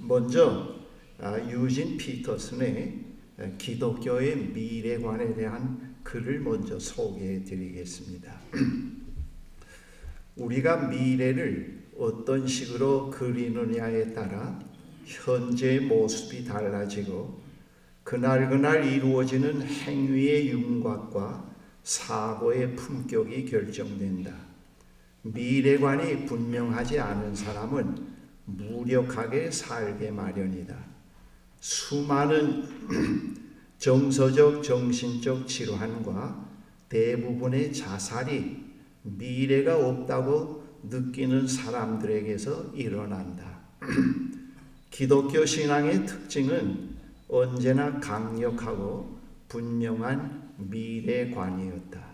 먼저 유진 피터슨의 기독교의 미래관에 대한 글을 먼저 소개해 드리겠습니다. 우리가 미래를 어떤 식으로 그리느냐에 따라 현재의 모습이 달라지고 그날 이루어지는 행위의 윤곽과 사고의 품격이 결정된다. 미래관이 분명하지 않은 사람은 무력하게 살게 마련이다. 수많은 정서적, 정신적 질환과 대부분의 자살이 미래가 없다고 느끼는 사람들에게서 일어난다. 기독교 신앙의 특징은 언제나 강력하고 분명한 미래관이었다.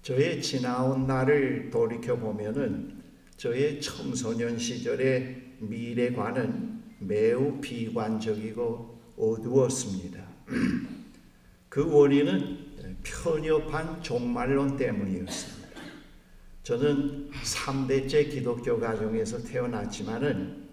저의 지나온 날을 돌이켜보면은 저의 청소년 시절의 미래관은 매우 비관적이고 어두웠습니다. 그 원인은 편협한 종말론 때문이었습니다. 저는 3대째 기독교 가정에서 태어났지만은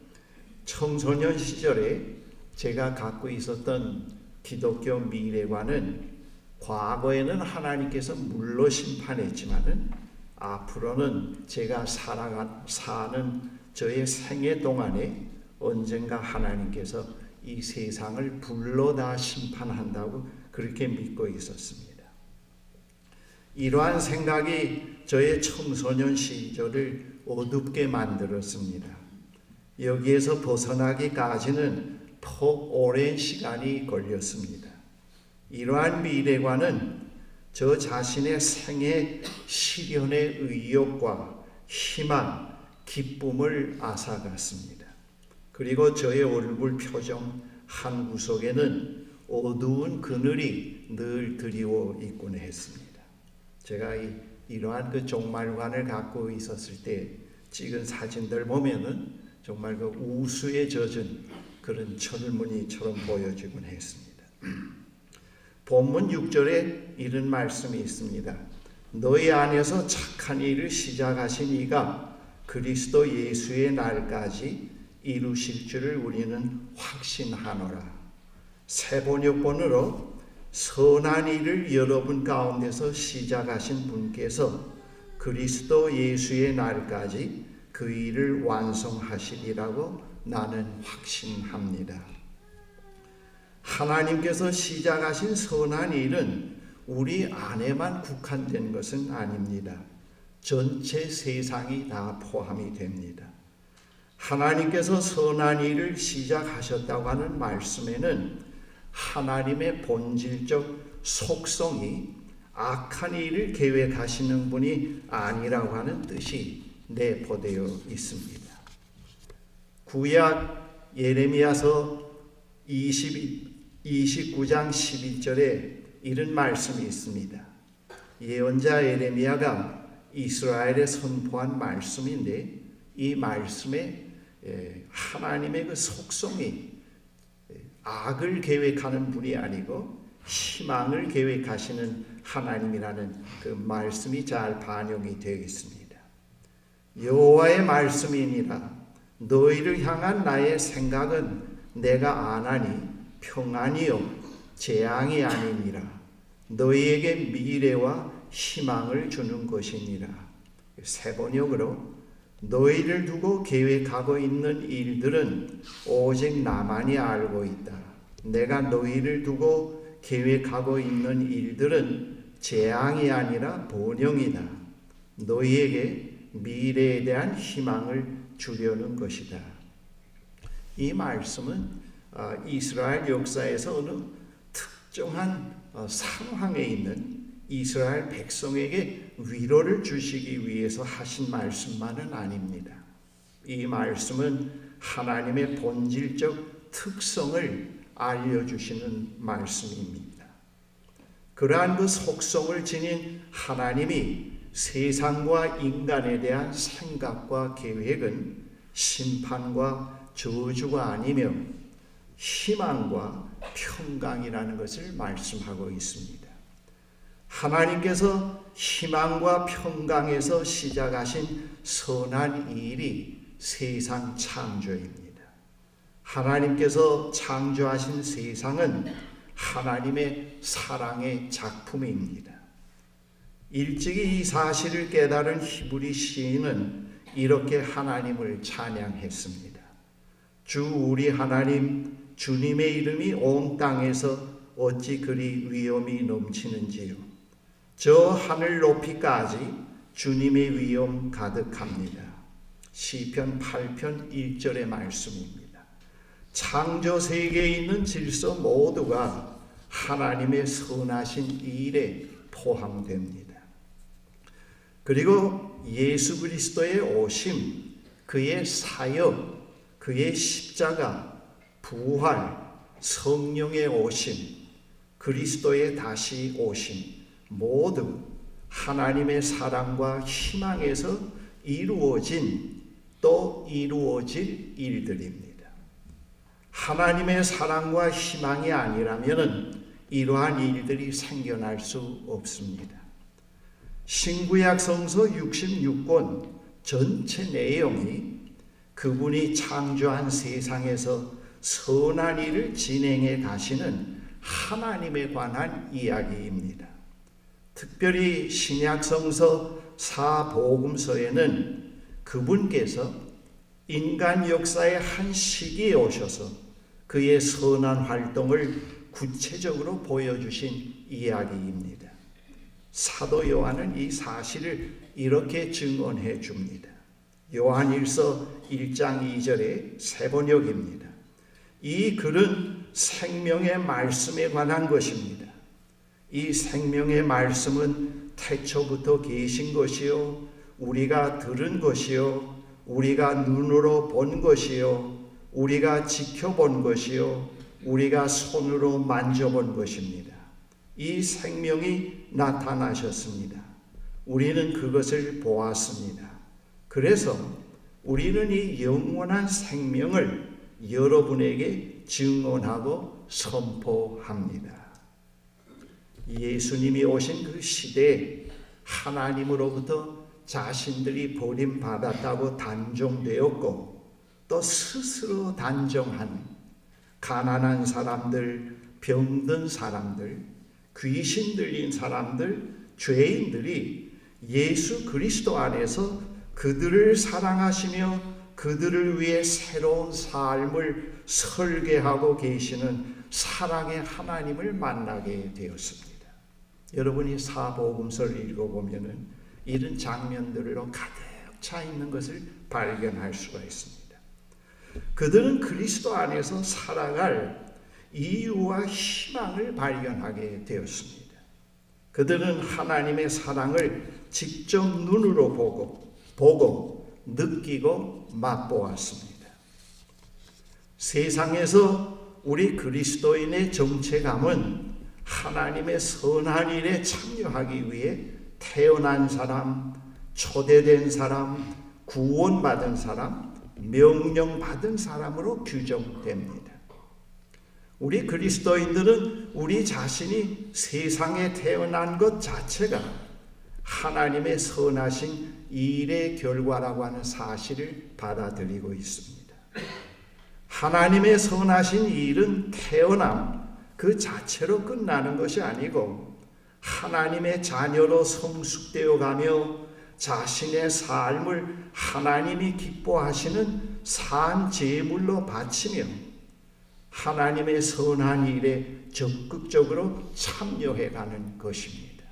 청소년 시절에 제가 갖고 있었던 기독교 미래관은 과거에는 하나님께서 물로 심판했지만은 앞으로는 제가 사는 저의 생애 동안에 언젠가 하나님께서 이 세상을 불로 다 심판한다고 그렇게 믿고 있었습니다. 이러한 생각이 저의 청소년 시절을 어둡게 만들었습니다. 여기에서 벗어나기까지는 퍽 오랜 시간이 걸렸습니다. 이러한 미래관은 저 자신의 생애 실현의 의욕과 희망, 기쁨을 앗아갔습니다. 그리고 저의 얼굴 표정 한 구석에는 어두운 그늘이 늘 드리워 있곤 했습니다. 제가 이러한 그 종말관을 갖고 있었을 때 찍은 사진들 보면은 정말 그 우수에 젖은 그런 젊은이처럼 보여지곤 했습니다. 본문 6절에 이런 말씀이 있습니다. 너희 안에서 착한 일을 시작하신 이가 그리스도 예수의 날까지 이루실 줄을 우리는 확신하노라. 새 번역본으로 선한 일을 여러분 가운데서 시작하신 분께서 그리스도 예수의 날까지 그 일을 완성하시리라고 나는 확신합니다. 하나님께서 시작하신 선한 일은 우리 안에만 국한된 것은 아닙니다. 전체 세상이 다 포함이 됩니다. 하나님께서 선한 일을 시작하셨다고 하는 말씀에는 하나님의 본질적 속성이 악한 일을 계획하시는 분이 아니라고 하는 뜻이 내포되어 있습니다. 구약 예레미야서 29장 11절에 이런 말씀이 있습니다. 예언자 예레미야가 이스라엘에 선포한 말씀인데 이 말씀에 하나님의 그 속성이 악을 계획하는 분이 아니고 희망을 계획하시는 하나님이라는 그 말씀이 잘 반영이 되어 있습니다. 여호와의 말씀이니라. 너희를 향한 나의 생각은 내가 아나니 평안이요 재앙이 아니니라. 너희에게 미래와 희망을 주는 것이니라. 새 번역으로 너희를 두고 계획하고 있는 일들은 오직 나만이 알고 있다. 내가 너희를 두고 계획하고 있는 일들은 재앙이 아니라 번영이다. 너희에게 미래에 대한 희망을 주려는 것이다. 이 말씀은 이스라엘 역사에서 어느 특정한 상황에 있는 이스라엘 백성에게 위로를 주시기 위해서 하신 말씀만은 아닙니다. 이 말씀은 하나님의 본질적 특성을 알려주시는 말씀입니다. 그러한 그 속성을 지닌 하나님이 세상과 인간에 대한 생각과 계획은 심판과 저주가 아니며 희망과 평강이라는 것을 말씀하고 있습니다. 하나님께서 희망과 평강에서 시작하신 선한 일이 세상 창조입니다. 하나님께서 창조하신 세상은 하나님의 사랑의 작품입니다. 일찍이 이 사실을 깨달은 히브리 시인은 이렇게 하나님을 찬양했습니다. 주 우리 하나님, 주님의 이름이 온 땅에서 어찌 그리 위엄이 넘치는지요. 저 하늘 높이까지 주님의 위엄 가득합니다. 시편 8편 1절의 말씀입니다. 창조 세계에 있는 질서 모두가 하나님의 선하신 일에 포함됩니다. 그리고 예수 그리스도의 오심, 그의 사역, 그의 십자가, 부활, 성령의 오심, 그리스도의 다시 오심 모두 하나님의 사랑과 희망에서 이루어진 또 이루어질 일들입니다. 하나님의 사랑과 희망이 아니라면 이러한 일들이 생겨날 수 없습니다. 신구약 성서 66권 전체 내용이 그분이 창조한 세상에서 선한 일을 진행해 가시는 하나님에 관한 이야기입니다. 특별히 신약 성서 사복음서에는 그분께서 인간 역사의 한 시기에 오셔서 그의 선한 활동을 구체적으로 보여주신 이야기입니다. 사도 요한은 이 사실을 이렇게 증언해 줍니다. 요한일서 1장 2절의 세번역입니다. 이 글은 생명의 말씀에 관한 것입니다. 이 생명의 말씀은 태초부터 계신 것이요 우리가 들은 것이요 우리가 눈으로 본 것이요 우리가 지켜본 것이요 우리가 손으로 만져본 것입니다. 이 생명이 나타나셨습니다. 우리는 그것을 보았습니다. 그래서 우리는 이 영원한 생명을 여러분에게 증언하고 선포합니다. 예수님이 오신 그 시대에 하나님으로부터 자신들이 버림받았다고 단정되었고 또 스스로 단정한 가난한 사람들, 병든 사람들, 귀신 들린 사람들, 죄인들이 예수 그리스도 안에서 그들을 사랑하시며 그들을 위해 새로운 삶을 설계하고 계시는 사랑의 하나님을 만나게 되었습니다. 여러분이 사복음서를 읽어보면 이런 장면들로 가득 차 있는 것을 발견할 수가 있습니다. 그들은 그리스도 안에서 살아갈 이유와 희망을 발견하게 되었습니다. 그들은 하나님의 사랑을 직접 눈으로 보고 느끼고 맛보았습니다. 세상에서 우리 그리스도인의 정체감은 하나님의 선한 일에 참여하기 위해 태어난 사람, 초대된 사람, 구원받은 사람, 명령받은 사람으로 규정됩니다. 우리 그리스도인들은 우리 자신이 세상에 태어난 것 자체가 하나님의 선하신 일의 결과라고 하는 사실을 받아들이고 있습니다. 하나님의 선하신 일은 태어남 그 자체로 끝나는 것이 아니고 하나님의 자녀로 성숙되어 가며 자신의 삶을 하나님이 기뻐하시는 산 제물로 바치며 하나님의 선한 일에 적극적으로 참여해가는 것입니다.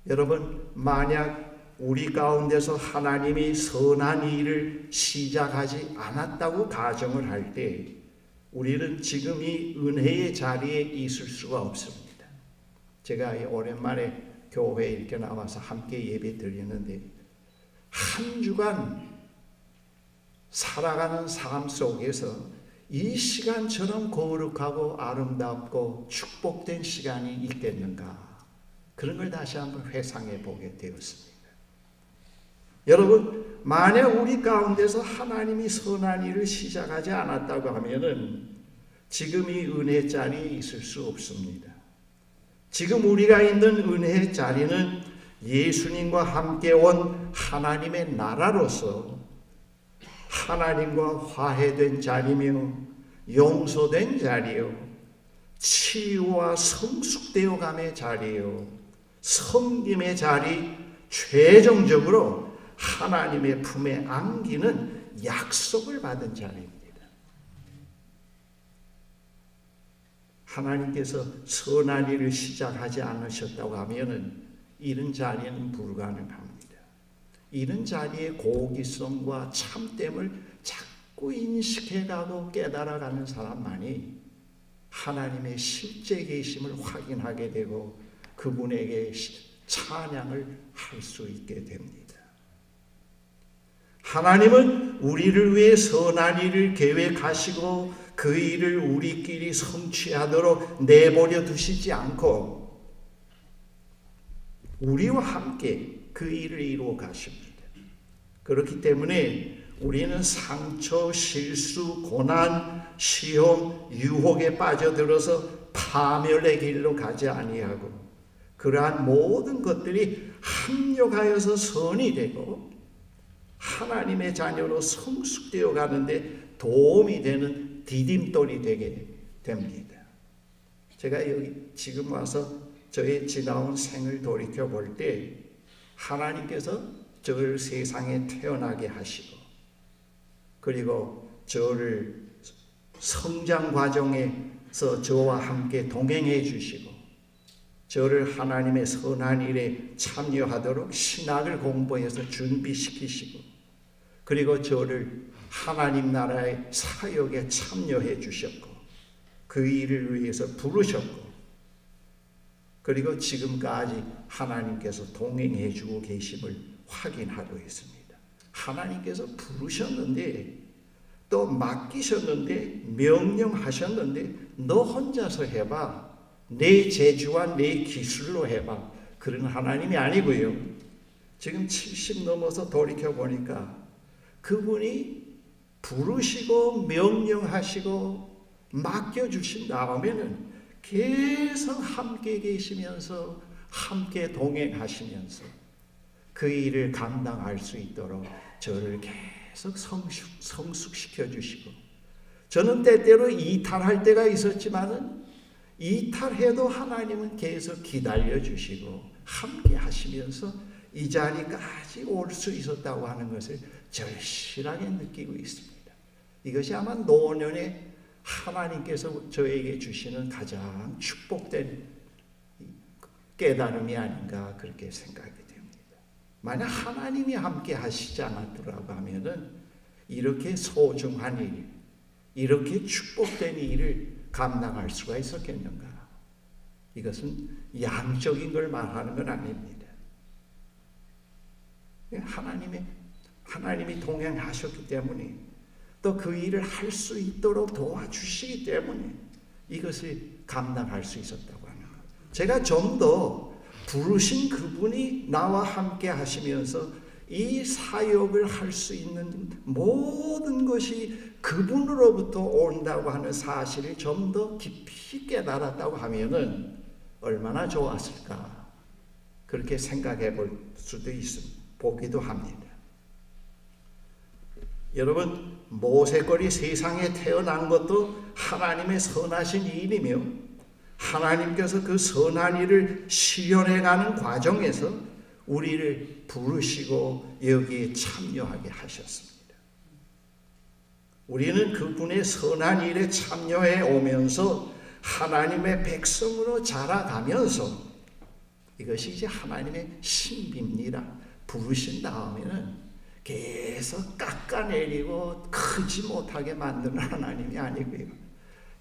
여러분, 만약 우리 가운데서 하나님이 선한 일을 시작하지 않았다고 가정을 할 때 우리는 지금 이 은혜의 자리에 있을 수가 없습니다. 제가 오랜만에 교회에 이렇게 나와서 함께 예배 드리는데 한 주간 살아가는 삶 속에서 이 시간처럼 거룩하고 아름답고 축복된 시간이 있겠는가, 그런 걸 다시 한번 회상해 보게 되었습니다. 여러분, 만약 우리 가운데서 하나님이 선한 일을 시작하지 않았다고 하면은 지금 이 은혜 자리에 있을 수 없습니다. 지금 우리가 있는 은혜의 자리는 예수님과 함께 온 하나님의 나라로서 하나님과 화해된 자리며 용서된 자리요, 치유와 성숙되어감의 자리요, 섬김의 자리, 최종적으로 하나님의 품에 안기는 약속을 받은 자리입니다. 하나님께서 선한 일을 시작하지 않으셨다고 하면 이런 자리는 불가능합니다. 이런 자리의 고기성과 참됨을 자꾸 인식해가고 깨달아가는 사람만이 하나님의 실제 계심을 확인하게 되고 그분에게 찬양을 할 수 있게 됩니다. 하나님은 우리를 위해 선한 일을 계획하시고 그 일을 우리끼리 성취하도록 내버려 두시지 않고 우리와 함께 그 일을 이루어 가십니다. 그렇기 때문에 우리는 상처, 실수, 고난, 시험, 유혹에 빠져들어서 파멸의 길로 가지 아니하고 그러한 모든 것들이 합력하여서 선이 되고 하나님의 자녀로 성숙되어 가는데 도움이 되는 디딤돌이 되게 됩니다. 제가 여기 지금 와서 저의 지나온 생을 돌이켜 볼 때 하나님께서 저를 세상에 태어나게 하시고 그리고 저를 성장 과정에서 저와 함께 동행해 주시고 저를 하나님의 선한 일에 참여하도록 신학을 공부해서 준비시키시고 그리고 저를 하나님 나라의 사역에 참여해 주셨고 그 일을 위해서 부르셨고 그리고 지금까지 하나님께서 동행해 주고 계심을 확인하고 있습니다. 하나님께서 부르셨는데 또 맡기셨는데 명령하셨는데 너 혼자서 해봐. 내 재주와 내 기술로 해봐. 그런 하나님이 아니고요. 지금 70 넘어서 돌이켜보니까 그분이 부르시고 명령하시고 맡겨주신 다음에는 계속 함께 계시면서 함께 동행하시면서 그 일을 감당할 수 있도록 저를 계속 성숙시켜 주시고 저는 때때로 이탈할 때가 있었지만은 이탈해도 하나님은 계속 기다려 주시고 함께 하시면서 이 자리까지 올 수 있었다고 하는 것을 절실하게 느끼고 있습니다. 이것이 아마 노년에 하나님께서 저에게 주시는 가장 축복된 깨달음이 아닌가 그렇게 생각이 됩니다. 만약 하나님이 함께 하시지 않았더라고 하면은 이렇게 소중한 일, 이렇게 축복된 일을 감당할 수가 있었겠는가? 이것은 양적인 걸 말하는 건 아닙니다. 하나님이 동행하셨기 때문에 또 그 일을 할 수 있도록 도와주시기 때문에 이것을 감당할 수 있었다고 하는 것. 제가 좀 더 부르신 그분이 나와 함께 하시면서 이 사역을 할 수 있는 모든 것이 그분으로부터 온다고 하는 사실을 좀 더 깊이 깨달았다고 하면은 얼마나 좋았을까 그렇게 생각해 볼 수도 있습니다. 보기도 합니다. 여러분 모세꼴이 세상에 태어난 것도 하나님의 선하신 일이며 하나님께서 그 선한 일을 실현해가는 과정에서 우리를 부르시고 여기에 참여하게 하셨습니다. 우리는 그분의 선한 일에 참여해 오면서 하나님의 백성으로 자라가면서 이것이 이제 하나님의 신비입니다. 부르신 다음에는 계속 깎아내리고 크지 못하게 만드는 하나님이 아니고요.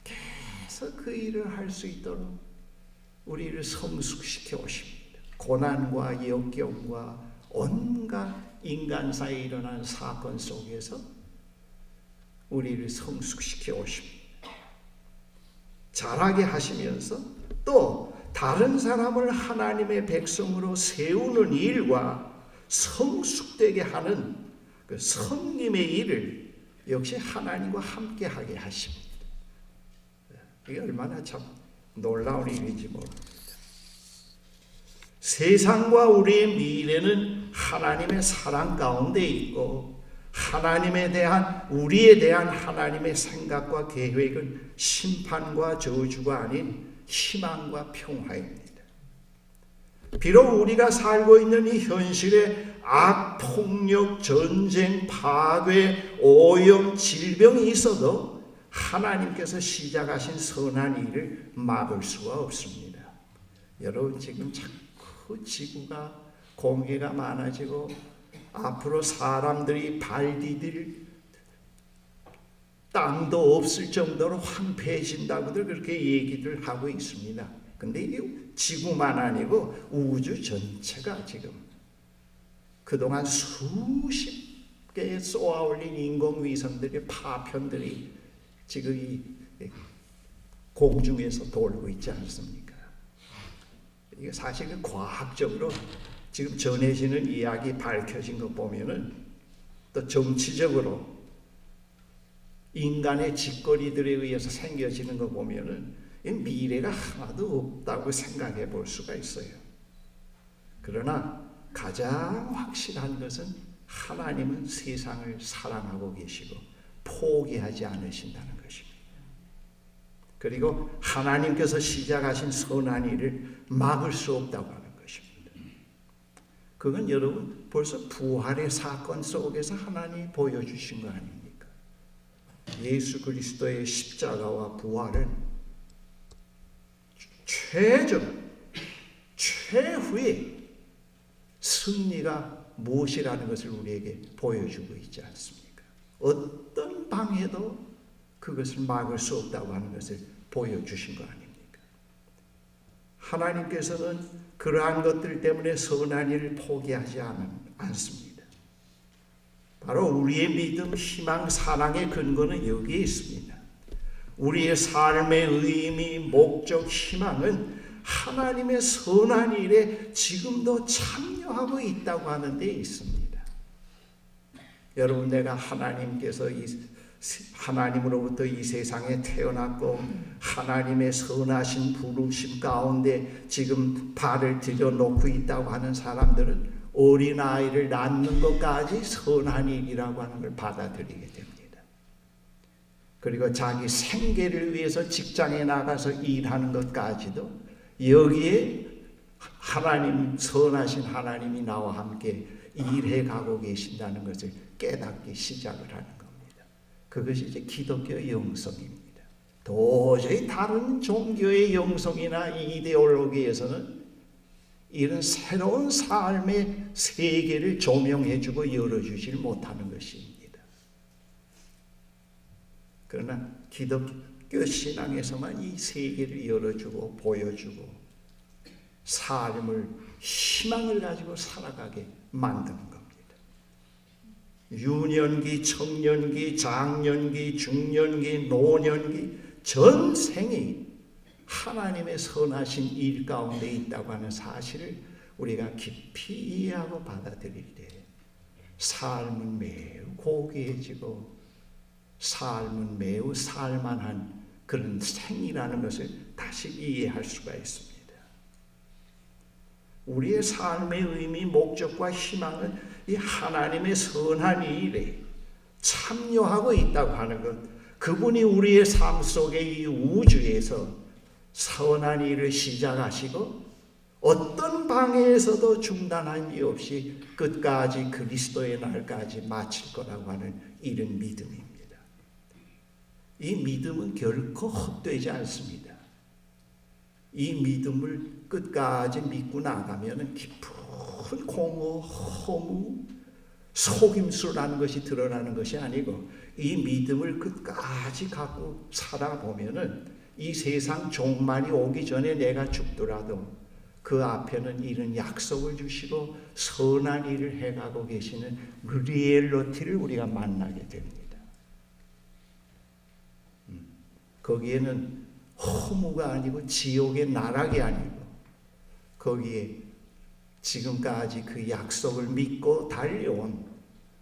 계속 그 일을 할 수 있도록 우리를 성숙시켜 오십니다. 고난과 역경과 온갖 인간사에 일어난 사건 속에서 우리를 성숙시켜 오십니다. 자라게 하시면서 또 다른 사람을 하나님의 백성으로 세우는 일과 성숙되게 하는 그 성님의 일을 역시 하나님과 함께 하게 하십니다. 이게 얼마나 참 놀라운 일인지 모릅니다. 세상과 우리의 미래는 하나님의 사랑 가운데 있고 하나님에 대한, 우리에 대한 하나님의 생각과 계획은 심판과 저주가 아닌 희망과 평화입니다. 비록 우리가 살고 있는 이 현실에 악, 폭력, 전쟁, 파괴, 오염, 질병이 있어도 하나님께서 시작하신 선한 일을 막을 수가 없습니다. 여러분, 지금 자꾸 지구가 공해가 많아지고 앞으로 사람들이 발 디딜 땅도 없을 정도로 황폐해진다고들 그렇게 얘기를 하고 있습니다. 근데 이게 지구만 아니고 우주 전체가 지금 그동안 수십 개의 쏘아올린 인공위성들의 파편들이 지금 이 공중에서 돌고 있지 않습니까? 이게 사실은 과학적으로 지금 전해지는 이야기 밝혀진 거 보면은, 또 정치적으로 인간의 짓거리들에 의해서 생겨지는 거 보면은 미래가 하나도 없다고 생각해 볼 수가 있어요. 그러나 가장 확실한 것은 하나님은 세상을 사랑하고 계시고 포기하지 않으신다는 것입니다. 그리고 하나님께서 시작하신 선한 일을 막을 수 없다고 하는 것입니다. 그건 여러분 벌써 부활의 사건 속에서 하나님이 보여주신 거 아닙니까? 예수 그리스도의 십자가와 부활은 최후의 승리가 무엇이라는 것을 우리에게 보여주고 있지 않습니까? 어떤 방해도 그것을 막을 수 없다고 하는 것을 보여주신 거 아닙니까? 하나님께서는 그러한 것들 때문에 선한 일을 포기하지 않습니다. 바로 우리의 믿음, 희망, 사랑의 근거는 여기에 있습니다. 우리의 삶의 의미, 목적, 희망은 하나님의 선한 일에 지금도 참여하고 있다고 하는 데 있습니다. 여러분, 내가 하나님으로부터 이 세상에 태어났고 하나님의 선하신 부르심 가운데 지금 발을 들여놓고 있다고 하는 사람들은 어린아이를 낳는 것까지 선한 일이라고 하는 걸 받아들이게 됩니다. 그리고 자기 생계를 위해서 직장에 나가서 일하는 것까지도 여기에 하나님, 선하신 하나님이 나와 함께 일해 가고 계신다는 것을 깨닫기 시작을 하는 겁니다. 그것이 이제 기독교의 영성입니다. 도저히 다른 종교의 영성이나 이데올로기에서는 이런 새로운 삶의 세계를 조명해주고 열어주질 못하는 것입니다. 그러나 기독교 신앙에서만 이 세계를 열어주고 보여주고 삶을, 희망을 가지고 살아가게 만드는 겁니다. 유년기, 청년기, 장년기, 중년기, 노년기 전생이 하나님의 선하신 일 가운데 있다고 하는 사실을 우리가 깊이 이해하고 받아들일 때 삶은 매우 고귀해지고 삶은 매우 살만한 그런 생이라는 것을 다시 이해할 수가 있습니다. 우리의 삶의 의미, 목적과 희망은 이 하나님의 선한 일에 참여하고 있다고 하는 것, 그분이 우리의 삶 속에 이 우주에서 선한 일을 시작하시고 어떤 방해에서도 중단함이 없이 끝까지 그리스도의 날까지 마칠 거라고 하는 이런 믿음입니다. 이 믿음은 결코 헛되지 않습니다. 이 믿음을 끝까지 믿고 나가면 깊은 공허, 허무, 속임수라는 것이 드러나는 것이 아니고 이 믿음을 끝까지 갖고 살아보면 이 세상 종말이 오기 전에 내가 죽더라도 그 앞에는 이런 약속을 주시고 선한 일을 해가고 계시는 리얼리티를 우리가 만나게 됩니다. 거기에는 허무가 아니고 지옥의 나락이 아니고 거기에 지금까지 그 약속을 믿고 달려온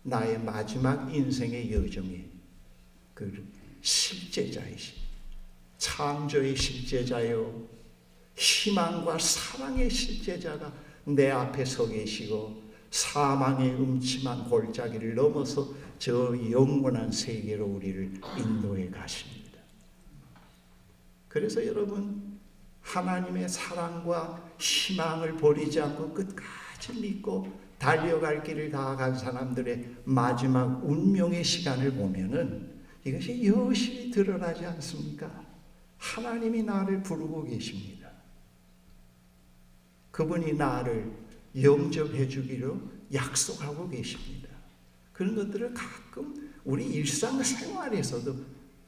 나의 마지막 인생의 여정의 그 실제자이신 창조의 실제자요 희망과 사랑의 실제자가 내 앞에 서 계시고 사망의 음침한 골짜기를 넘어서 저 영원한 세계로 우리를 인도해 가십니다. 그래서 여러분, 하나님의 사랑과 희망을 버리지 않고 끝까지 믿고 달려갈 길을 다간 사람들의 마지막 운명의 시간을 보면은 이것이 여실히 드러나지 않습니까? 하나님이 나를 부르고 계십니다. 그분이 나를 영접해 주기로 약속하고 계십니다. 그런 것들을 가끔 우리 일상생활에서도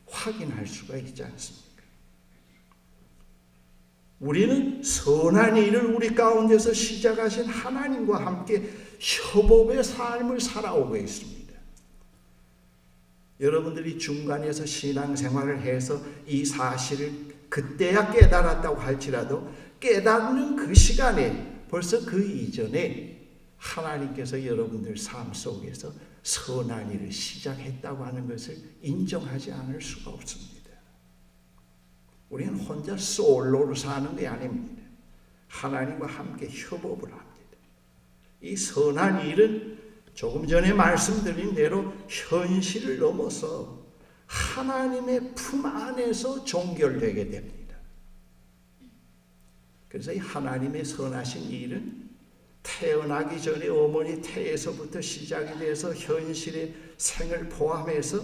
확인할 수가 있지 않습니까? 우리는 선한 일을 우리 가운데서 시작하신 하나님과 함께 협업의 삶을 살아오고 있습니다. 여러분들이 중간에서 신앙생활을 해서 이 사실을 그때야 깨달았다고 할지라도 깨닫는 그 시간에 벌써 그 이전에 하나님께서 여러분들 삶 속에서 선한 일을 시작했다고 하는 것을 인정하지 않을 수가 없습니다. 우리는 혼자 솔로로 사는 게 아닙니다. 하나님과 함께 협업을 합니다. 이 선한 일은 조금 전에 말씀드린 대로 현실을 넘어서 하나님의 품 안에서 종결되게 됩니다. 그래서 이 하나님의 선하신 일은 태어나기 전에 어머니 태에서부터 시작이 돼서 현실의 생을 포함해서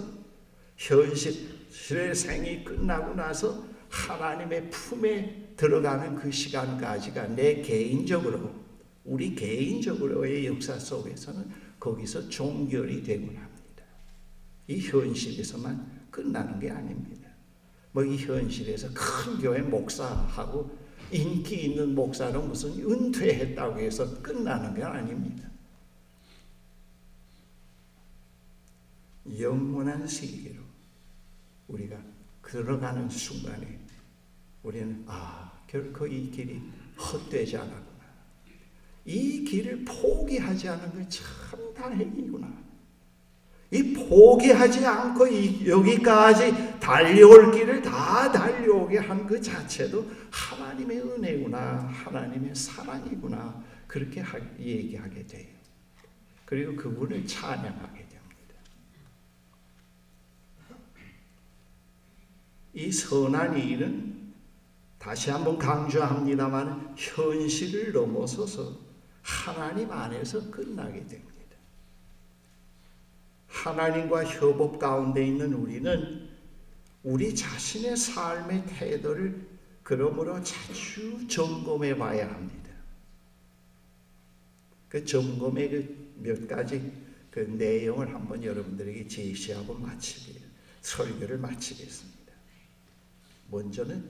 현실의 생이 끝나고 나서 하나님의 품에 들어가는 그 시간까지가 내 개인적으로, 우리 개인적으로의 역사 속에서는 거기서 종결이 되곤 합니다. 이 현실에서만 끝나는 게 아닙니다. 뭐 이 현실에서 큰 교회 목사하고 인기 있는 목사로 무슨 은퇴했다고 해서 끝나는 게 아닙니다. 영원한 세계로 우리가 들어가는 순간에 우리는 결코 이 길이 헛되지 않았구나. 이 길을 포기하지 않은 게 참 다행이구나. 이 포기하지 않고 여기까지 달려올 길을 다 달려오게 한 그 자체도 하나님의 은혜구나, 하나님의 사랑이구나, 그렇게 얘기하게 돼요. 그리고 그분을 찬양하게 됩니다. 이 선한 일은 다시 한번 강조합니다만 현실을 넘어서서 하나님 안에서 끝나게 됩니다. 하나님과 협업 가운데 있는 우리는 우리 자신의 삶의 태도를 그러므로 자주 점검해 봐야 합니다. 그 점검의 그 몇 가지 그 내용을 한번 여러분들에게 제시하고 설교를 마치겠습니다. 먼저는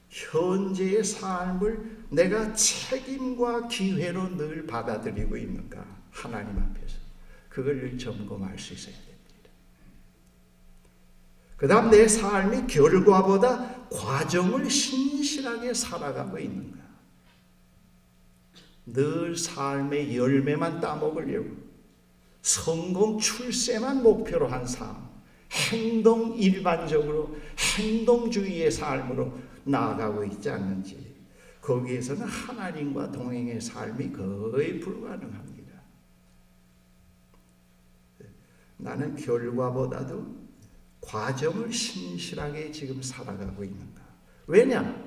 현재의 삶을 내가 책임과 기회로 늘 받아들이고 있는가, 하나님 앞에서 그걸 늘 점검할 수 있어야 됩니다. 그 다음 내 삶이 결과보다 과정을 신실하게 살아가고 있는가, 늘 삶의 열매만 따먹으려고 성공 출세만 목표로 한 삶, 일반적으로 행동주의의 삶으로 나아가고 있지 않는지, 거기에서는 하나님과 동행의 삶이 거의 불가능합니다. 나는 결과보다도 과정을 신실하게 지금 살아가고 있는가? 왜냐?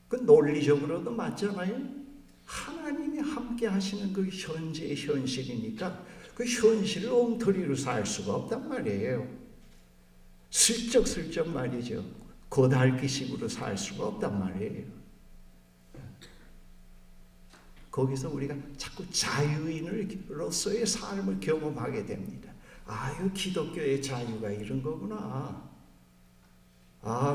그 논리적으로도 맞잖아요. 하나님이 함께 하시는 그 현재의 현실이니까 그 현실을 엉터리로 살 수가 없단 말이에요. 슬쩍슬쩍 말이죠. 고달기식으로 살 수가 없단 말이에요. 거기서 우리가 자꾸 자유인으로서의 삶을 경험하게 됩니다. 이 기독교의 자유가 이런 거구나.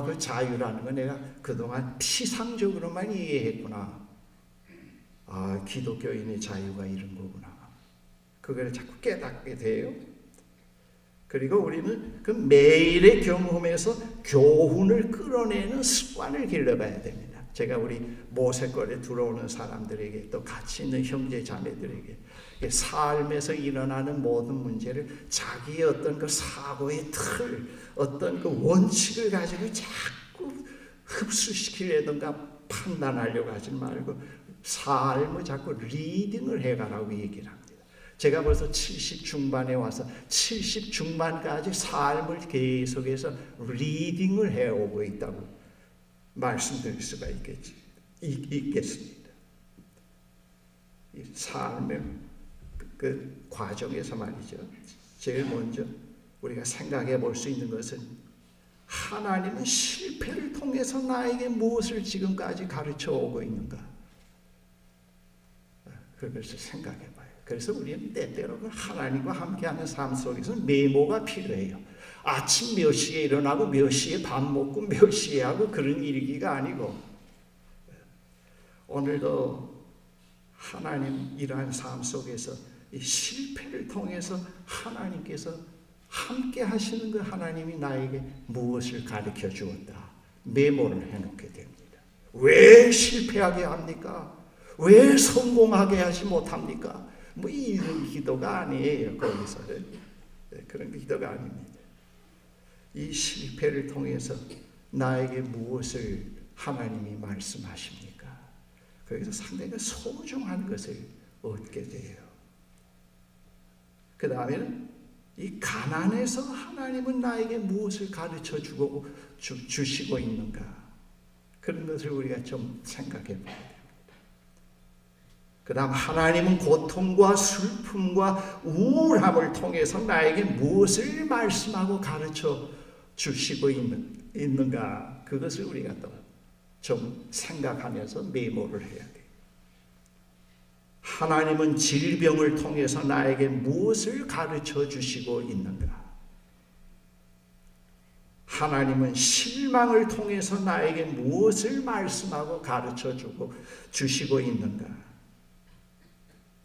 그 자유라는 거 내가 그동안 피상적으로만 이해했구나. 기독교인의 자유가 이런 거구나. 그걸 자꾸 깨닫게 돼요. 그리고 우리는 그 매일의 경험에서 교훈을 끌어내는 습관을 길러봐야 됩니다. 제가 우리 모세골에 들어오는 사람들에게, 또 같이 있는 형제 자매들에게 삶에서 일어나는 모든 문제를 자기의 어떤 그 사고의 틀, 어떤 그 원칙을 가지고 자꾸 흡수시키려든가 판단하려고 하지 말고 삶을 자꾸 리딩을 해가라고 얘기를 합니다. 제가 벌써 70 중반에 와서 70 중반까지 삶을 계속해서 리딩을 해오고 있다고 말씀드릴 수가 있겠습니다. 이 삶의 그 과정에서 말이죠. 제일 먼저 우리가 생각해 볼 수 있는 것은 하나님은 실패를 통해서 나에게 무엇을 지금까지 가르쳐 오고 있는가? 그것을 생각해 봐요. 그래서 우리는 때때로 하나님과 함께하는 삶 속에서 메모가 필요해요. 아침 몇 시에 일어나고 몇 시에 밥 먹고 몇 시에 하고 그런 일기가 아니고, 오늘도 하나님 이러한 삶 속에서 이 실패를 통해서 하나님께서 함께 하시는 그 하나님이 나에게 무엇을 가르쳐 주었다. 메모를 해놓게 됩니다. 왜 실패하게 합니까? 왜 성공하게 하지 못합니까? 뭐 이런 기도가 아니에요. 거기서는 그런 기도가 아닙니다. 이 실패를 통해서 나에게 무엇을 하나님이 말씀하십니까? 거기서 상당히 소중한 것을 얻게 돼요. 그 다음에는 이 가난에서 하나님은 나에게 무엇을 가르쳐 주시고 있는가? 그런 것을 우리가 좀 생각해 봐야 됩니다. 그 다음 하나님은 고통과 슬픔과 우울함을 통해서 나에게 무엇을 말씀하고 가르쳐 주시고 있는가? 그것을 우리가 또 좀 생각하면서 메모를 해야 돼요. 하나님은 질병을 통해서 나에게 무엇을 가르쳐 주시고 있는가? 하나님은 실망을 통해서 나에게 무엇을 말씀하고 가르쳐 주시고 있는가?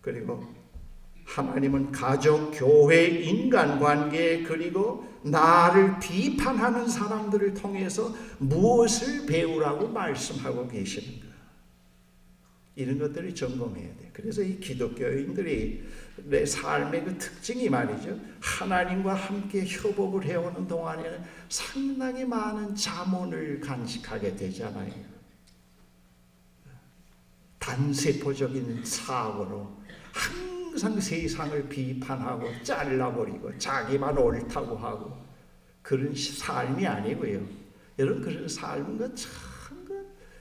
그리고 하나님은 가족, 교회, 인간관계, 그리고 나를 비판하는 사람들을 통해서 무엇을 배우라고 말씀하고 계시는가? 이런 것들을 점검해야 돼. 그래서 이 기독교인들이 내 삶의 그 특징이 말이죠. 하나님과 함께 협업을 해오는 동안에는 상당히 많은 잠언을 간직하게 되잖아요. 단세포적인 사고로 항상 세상을 비판하고 잘라버리고 자기만 옳다고 하고 그런 삶이 아니고요. 여러분, 그런 삶은 참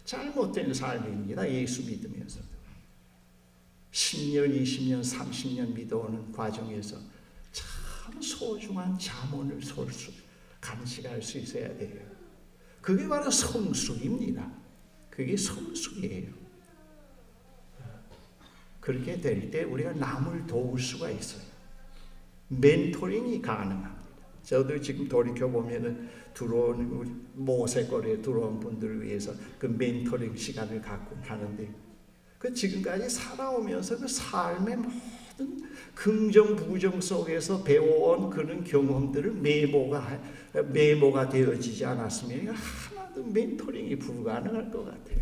잘못된 삶입니다. 예수 믿으면서도 10년, 20년, 30년 믿어오는 과정에서 참 소중한 잠언을 간직할 수 있어야 돼요. 그게 바로 성숙입니다. 그게 성숙이에요. 그렇게 될 때 우리가 남을 도울 수가 있어요. 멘토링이 가능합니다. 저도 지금 돌이켜보면은 들어온 우리 모세거리에 들어온 분들을 위해서 그 멘토링 시간을 갖고 하는데, 그 지금까지 살아오면서 그 삶의 모든 긍정 부정 속에서 배워온 그런 경험들을 메모가 되어지지 않았으면 하나도 멘토링이 불가능할 것 같아요.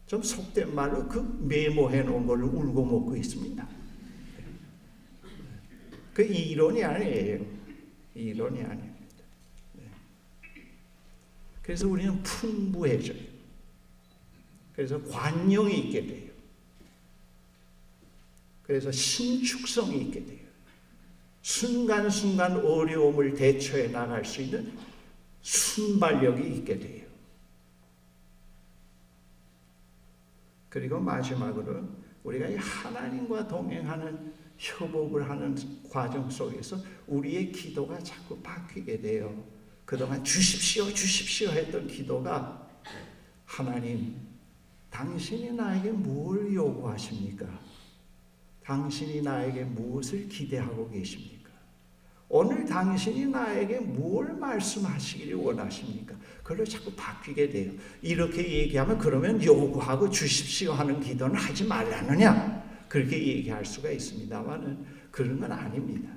좀 속된 말로 그 메모해 놓은 걸 울고 먹고 있습니다. 그 이론이 아니에요. 이론이 아닙니다. 그래서 우리는 풍부해져요. 그래서 관용이 있게 돼요. 그래서 신축성이 있게 돼요. 순간순간 어려움을 대처해 나갈 수 있는 순발력이 있게 돼요. 그리고 마지막으로 우리가 이 하나님과 동행하는 협업을 하는 과정 속에서 우리의 기도가 자꾸 바뀌게 돼요. 그동안 주십시오 했던 기도가 하나님, 당신이 나에게 뭘 요구하십니까? 당신이 나에게 무엇을 기대하고 계십니까? 오늘 당신이 나에게 뭘 말씀하시기를 원하십니까? 그걸로 자꾸 바뀌게 돼요. 이렇게 얘기하면 그러면 요구하고 주십시오 하는 기도는 하지 말라느냐? 그렇게 얘기할 수가 있습니다만은 그런 건 아닙니다.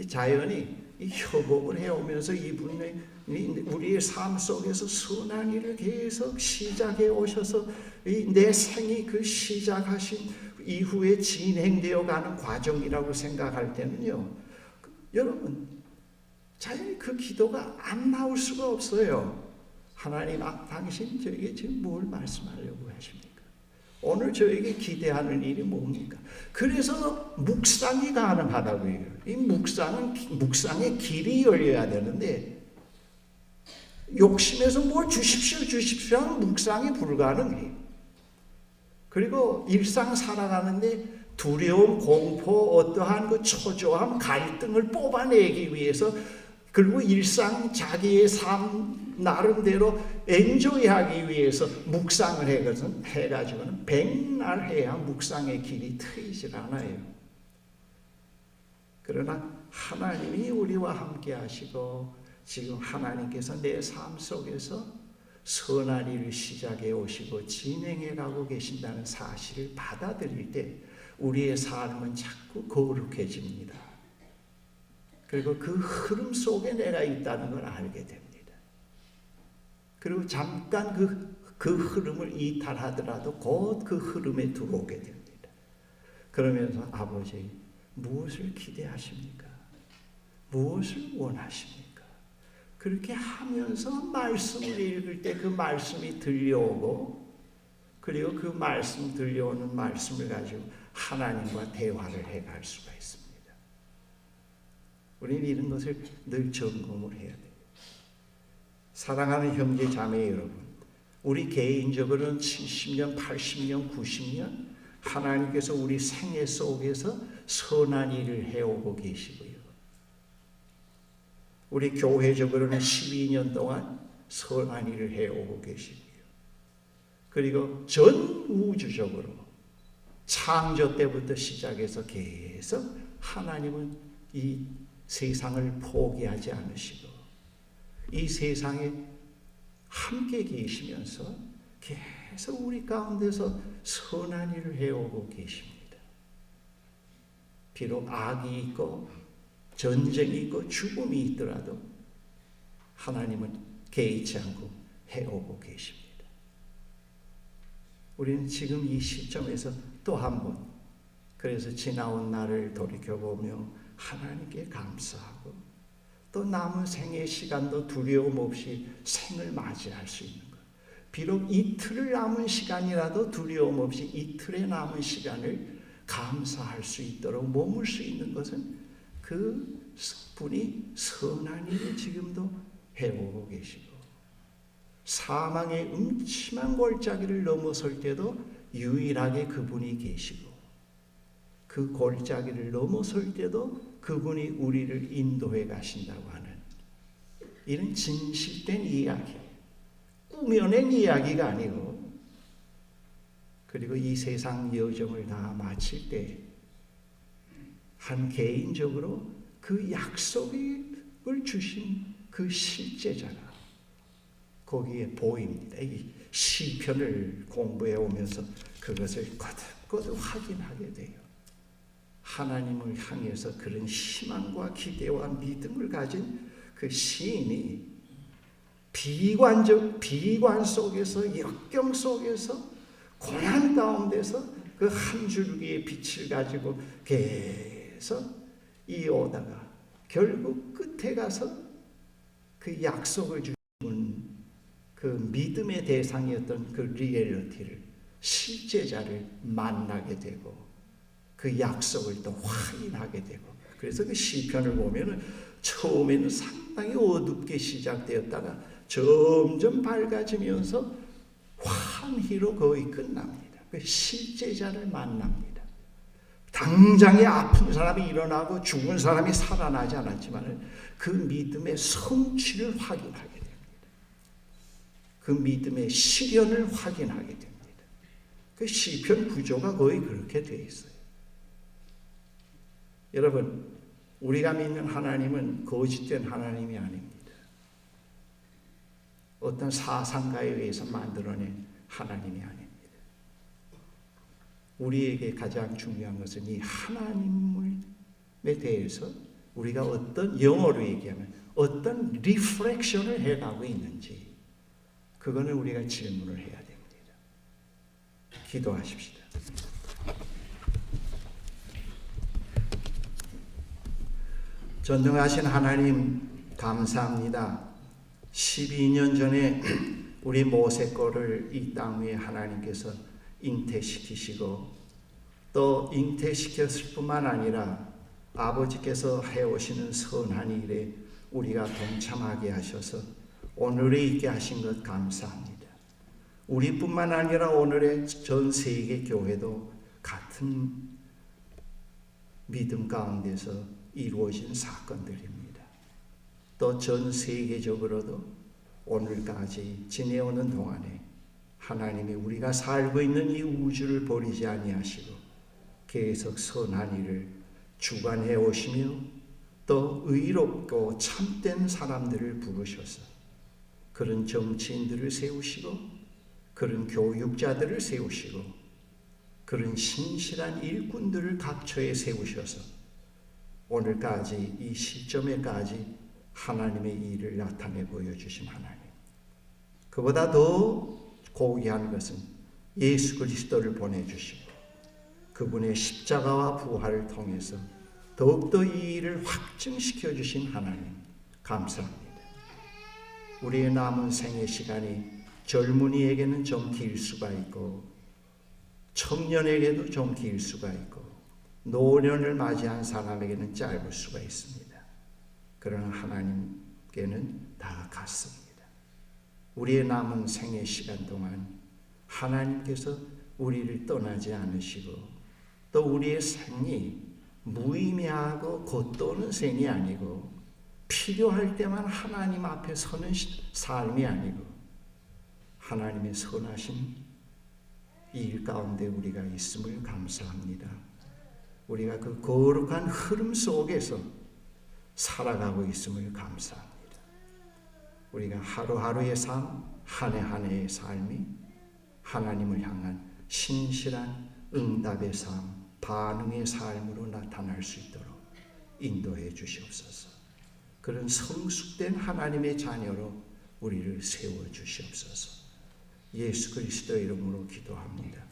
자연히 이 협업을 해오면서 이분이 우리의 삶 속에서 선한 일을 계속 시작해 오셔서 내 생이 그 시작하신 이후에 진행되어 가는 과정이라고 생각할 때는요, 여러분, 자연히 그 기도가 안 나올 수가 없어요. 하나님, 당신 저에게 지금 뭘 말씀하려고 하십니까? 오늘 저에게 기대하는 일이 뭡니까? 그래서 묵상이 가능하다고요. 이 묵상의 길이 열려야 되는데 욕심에서 뭘 주십시오 하면 묵상이 불가능해요. 그리고 일상 살아가는데 두려움, 공포, 어떠한 그 초조함, 갈등을 뽑아내기 위해서 그리고 일상 자기의 삶 나름대로 엔조이하기 위해서 묵상을 해가지고는 백날 해야 묵상의 길이 트이질 않아요. 그러나 하나님이 우리와 함께 하시고 지금 하나님께서 내 삶 속에서 선한 일을 시작해 오시고 진행해 가고 계신다는 사실을 받아들일 때 우리의 삶은 자꾸 거룩해집니다. 그리고 그 흐름 속에 내가 있다는 걸 알게 됩니다. 그리고 잠깐 그 흐름을 이탈하더라도 곧 그 흐름에 들어오게 됩니다. 그러면서 아버지 무엇을 기대하십니까? 무엇을 원하십니까? 그렇게 하면서 말씀을 읽을 때 그 말씀이 들려오고 그리고 그 말씀 들려오는 말씀을 가지고 하나님과 대화를 해갈 수가 있습니다. 우리는 이런 것을 늘 점검을 해야 돼요. 사랑하는 형제 자매 여러분, 우리 개인적으로는 70년, 80년, 90년 하나님께서 우리 생애 속에서 선한 일을 해오고 계시고요. 우리 교회적으로는 12년 동안 선한 일을 해오고 계시고요. 그리고 전 우주적으로 창조 때부터 시작해서 계속 하나님은 이 세상을 포기하지 않으시고 이 세상에 함께 계시면서 계속 우리 가운데서 선한 일을 해오고 계십니다. 비록 악이 있고 전쟁이 있고 죽음이 있더라도 하나님은 개의치 않고 해오고 계십니다. 우리는 지금 이 시점에서 또 한 번 그래서 지나온 날을 돌이켜보며 하나님께 감사하고 또 남은 생의 시간도 두려움 없이 생을 맞이할 수 있는 것. 비록 이틀을 남은 시간이라도 두려움 없이 이틀의 남은 시간을 감사할 수 있도록 머물 수 있는 것은 그 분이 선한 일을 지금도 해오고 계시고 사망의 음침한 골짜기를 넘어설 때도 유일하게 그분이 계시고 그 골짜기를 넘어설 때도 그분이 우리를 인도해 가신다고 하는 이런 진실된 이야기, 꾸며낸 이야기가 아니고 그리고 이 세상 여정을 다 마칠 때 한 개인적으로 그 약속을 주신 그 실제자가 거기에 보입니다. 이 시편을 공부해 오면서 그것을 거듭 확인하게 돼요. 하나님을 향해서 그런 희망과 기대와 믿음을 가진 그 시인이 비관 속에서 역경 속에서 고난 가운데서 그 한 줄기의 빛을 가지고 계속 이어오다가 결국 끝에 가서 그 약속을 주는 그 믿음의 대상이었던 그 리얼리티를 실제자를 만나게 되고 그 약속을 또 확인하게 되고 그래서 그 시편을 보면은 처음에는 상당히 어둡게 시작되었다가 점점 밝아지면서 환희로 거의 끝납니다. 그 실제자를 만납니다. 당장에 아픈 사람이 일어나고 죽은 사람이 살아나지 않았지만 그 믿음의 성취를 확인하게 됩니다. 그 믿음의 실현을 확인하게 됩니다. 그 시편 구조가 거의 그렇게 되어 있어요. 여러분, 우리가 믿는 하나님은 거짓된 하나님이 아닙니다. 어떤 사상가에 의해서 만들어낸 하나님이 아닙니다. 우리에게 가장 중요한 것은 이 하나님에 대해서 우리가 어떤 영어로 얘기하면 어떤 리프렉션을 해가고 있는지 그거는 우리가 질문을 해야 됩니다. 기도하십시다. 전능하신 하나님 감사합니다. 12년 전에 우리 모세 거를 이 땅 위에 하나님께서 잉태시키시고 또 잉태시켰을 뿐만 아니라 아버지께서 해오시는 선한 일에 우리가 동참하게 하셔서 오늘에 있게 하신 것 감사합니다. 우리뿐만 아니라 오늘의 전 세계 교회도 같은 믿음 가운데서 이루어진 사건들입니다. 또 전 세계적으로도 오늘까지 지내오는 동안에 하나님이 우리가 살고 있는 이 우주를 버리지 아니하시고 계속 선한 일을 주관해 오시며 또 의롭고 참된 사람들을 부르셔서 그런 정치인들을 세우시고 그런 교육자들을 세우시고 그런 신실한 일꾼들을 각처에 세우셔서 오늘까지 이 시점에까지 하나님의 일을 나타내 보여주신 하나님. 그보다 더 고귀한 것은 예수 그리스도를 보내주시고 그분의 십자가와 부활을 통해서 더욱더 이 일을 확증시켜 주신 하나님 감사합니다. 우리의 남은 생애 시간이 젊은이에게는 좀 길 수가 있고 청년에게도 좀 길 수가 있고 노년을 맞이한 사람에게는 짧을 수가 있습니다. 그러나 하나님께는 다 같습니다. 우리의 남은 생애 시간 동안 하나님께서 우리를 떠나지 않으시고 또 우리의 생이 무의미하고 겉도는 생이 아니고 필요할 때만 하나님 앞에 서는 삶이 아니고 하나님의 선하신 일 가운데 우리가 있음을 감사합니다. 우리가 그 거룩한 흐름 속에서 살아가고 있음을 감사합니다. 우리가 하루하루의 삶, 한 해 한 해의 삶이 하나님을 향한 신실한 응답의 삶, 반응의 삶으로 나타날 수 있도록 인도해 주시옵소서. 그런 성숙된 하나님의 자녀로 우리를 세워 주시옵소서. 예수 그리스도의 이름으로 기도합니다.